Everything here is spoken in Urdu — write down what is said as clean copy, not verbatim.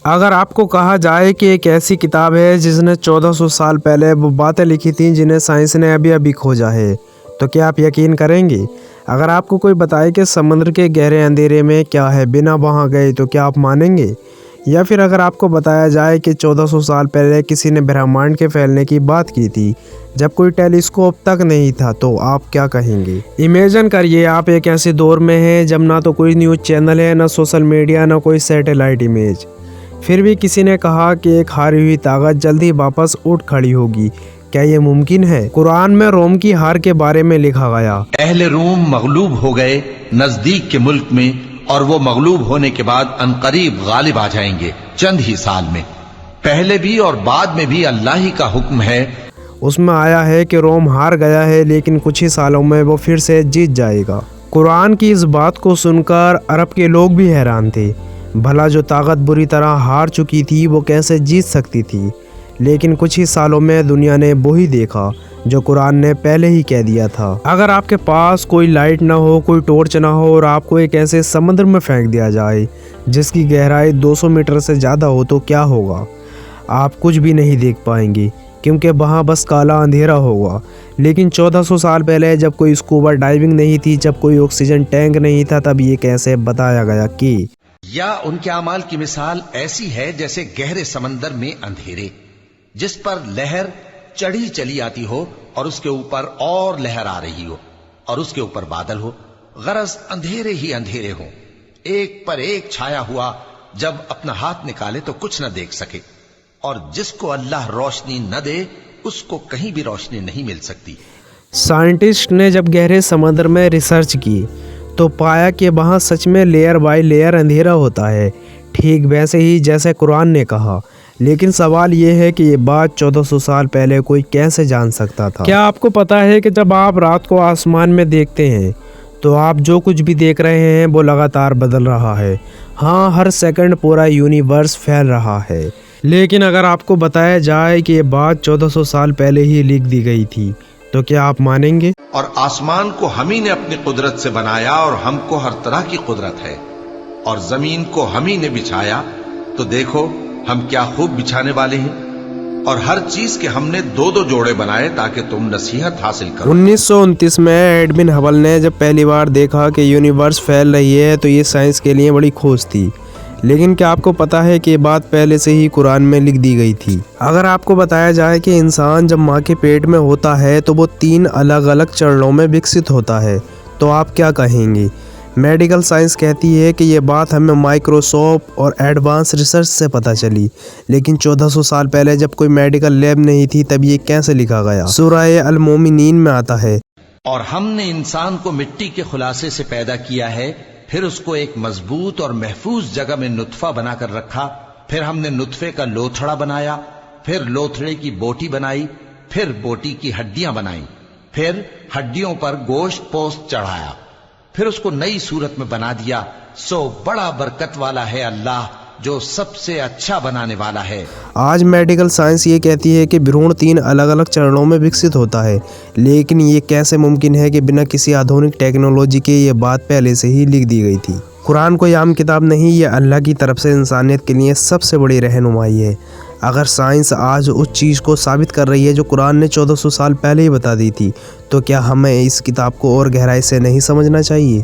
اگر آپ کو کہا جائے کہ ایک ایسی کتاب ہے جس نے 1400 سال پہلے وہ باتیں لکھی تھیں جنہیں سائنس نے ابھی کھوجا ہے، تو کیا آپ یقین کریں گے؟ اگر آپ کو کوئی بتائے کہ سمندر کے گہرے اندھیرے میں کیا ہے بنا وہاں گئے، تو کیا آپ مانیں گے؟ یا پھر اگر آپ کو بتایا جائے کہ 1400 سال پہلے کسی نے برہمانڈ کے پھیلنے کی بات کی تھی جب کوئی ٹیلیسکوپ تک نہیں تھا، تو آپ کیا کہیں گے؟ امیجن کریے آپ ایک ایسے دور میں ہیں جب نہ تو کوئی نیوز چینل ہے، نہ سوشل میڈیا، نہ کوئی سیٹلائٹ امیج، پھر بھی کسی نے کہا کہ ایک ہاری ہوئی طاقت جلد ہی واپس اٹھ کھڑی ہوگی۔ کیا یہ ممکن ہے؟ قرآن میں روم کی ہار کے بارے میں لکھا گیا، اہل روم مغلوب ہو گئے نزدیک کے ملک میں، اور وہ مغلوب ہونے کے بعد عنقریب غالب آ جائیں گے چند ہی سال میں۔ پہلے بھی اور بعد میں بھی اللہ ہی کا حکم ہے۔ اس میں آیا ہے کہ روم ہار گیا ہے لیکن کچھ ہی سالوں میں وہ پھر سے جیت جائے گا۔ قرآن کی اس بات کو سن کر عرب کے لوگ بھی حیران تھے، بھلا جو طاقت بری طرح ہار چکی تھی وہ کیسے جیت سکتی تھی؟ لیکن کچھ ہی سالوں میں دنیا نے وہی دیکھا جو قرآن نے پہلے ہی کہہ دیا تھا۔ اگر آپ کے پاس کوئی لائٹ نہ ہو، کوئی ٹارچ نہ ہو، اور آپ کو ایک ایسے سمندر میں پھینک دیا جائے جس کی گہرائی 200 میٹر سے زیادہ ہو، تو کیا ہوگا؟ آپ کچھ بھی نہیں دیکھ پائیں گے کیونکہ وہاں بس کالا اندھیرا ہوگا۔ لیکن 1400 سال پہلے جب کوئی اسکوبا ڈائیونگ نہیں تھی، جب کوئی آکسیجن ٹینک نہیں تھا، تب یہ کیسے بتایا گیا کہ یا ان کے اعمال کی مثال ایسی ہے جیسے گہرے سمندر میں اندھیرے جس پر لہر چڑھی چلی آتی ہو اور اس کے اوپر اور لہر آ رہی ہو اور اس کے اوپر بادل ہو، غرض اندھیرے ہی اندھیرے ہوں، ایک پر ایک چھایا ہوا، جب اپنا ہاتھ نکالے تو کچھ نہ دیکھ سکے، اور جس کو اللہ روشنی نہ دے اس کو کہیں بھی روشنی نہیں مل سکتی۔ سائنٹسٹ نے جب گہرے سمندر میں ریسرچ کی تو پایا کہ وہاں سچ میں لیئر بائی لیئر اندھیرا ہوتا ہے، ٹھیک ویسے ہی جیسے قرآن نے کہا۔ لیکن سوال یہ ہے کہ یہ بات 1400 سال پہلے کوئی کیسے جان سکتا تھا؟ کیا آپ کو پتا ہے کہ جب آپ رات کو آسمان میں دیکھتے ہیں تو آپ جو کچھ بھی دیکھ رہے ہیں وہ لگاتار بدل رہا ہے؟ ہاں، ہر سیکنڈ پورا یونیورس پھیل رہا ہے۔ لیکن اگر آپ کو بتایا جائے کہ یہ بات 1400 سال پہلے ہی لکھ دی گئی تھی، تو کیا آپ مانیں گے؟ اور آسمان کو ہم ہی نے اپنی قدرت سے بنایا اور ہم کو ہر طرح کی قدرت ہے، اور زمین کو ہم ہی نے بچھایا، تو دیکھو ہم کیا خوب بچھانے والے ہیں، اور ہر چیز کے ہم نے 2 جوڑے بنائے تاکہ تم نصیحت حاصل کرو۔ 1929 میں ایڈمن ہبل نے جب پہلی بار دیکھا کہ یونیورس پھیل رہی ہے تو یہ سائنس کے لیے بڑی کھوج تھی۔ لیکن کیا آپ کو پتا ہے کہ یہ بات پہلے سے ہی قرآن میں لکھ دی گئی تھی؟ اگر آپ کو بتایا جائے کہ انسان جب ماں کے پیٹ میں ہوتا ہے تو وہ 3 الگ الگ چرنوں میں وکست ہوتا ہے، تو آپ کیا کہیں گے؟ میڈیکل سائنس کہتی ہے کہ یہ بات ہمیں مائکروسکوپ اور ایڈوانس ریسرچ سے پتہ چلی، لیکن 1400 سال پہلے جب کوئی میڈیکل لیب نہیں تھی تب یہ کیسے لکھا گیا؟ سورہ المومنین میں آتا ہے، اور ہم نے انسان کو مٹی کے خلاصے سے پیدا کیا ہے، پھر اس کو ایک مضبوط اور محفوظ جگہ میں نطفہ بنا کر رکھا، پھر ہم نے نطفے کا لوتھڑا بنایا، پھر لوتھڑے کی بوٹی بنائی، پھر بوٹی کی ہڈیاں بنائیں، پھر ہڈیوں پر گوشت پوست چڑھایا، پھر اس کو نئی صورت میں بنا دیا۔ سو بڑا برکت والا ہے اللہ جو سب سے اچھا بنانے والا ہے۔ آج میڈیکل سائنس یہ کہتی ہے کہ بھرون 3 الگ الگ چرنوں میں وکست ہوتا ہے، لیکن یہ کیسے ممکن ہے کہ بنا کسی آدھونک ٹیکنالوجی کے یہ بات پہلے سے ہی لکھ دی گئی تھی؟ قرآن کوئی عام کتاب نہیں، یہ اللہ کی طرف سے انسانیت کے لیے سب سے بڑی رہنمائی ہے۔ اگر سائنس آج اس چیز کو ثابت کر رہی ہے جو قرآن نے 1400 سال پہلے ہی بتا دی تھی، تو کیا ہمیں اس کتاب کو اور گہرائی سے نہیں سمجھنا چاہیے؟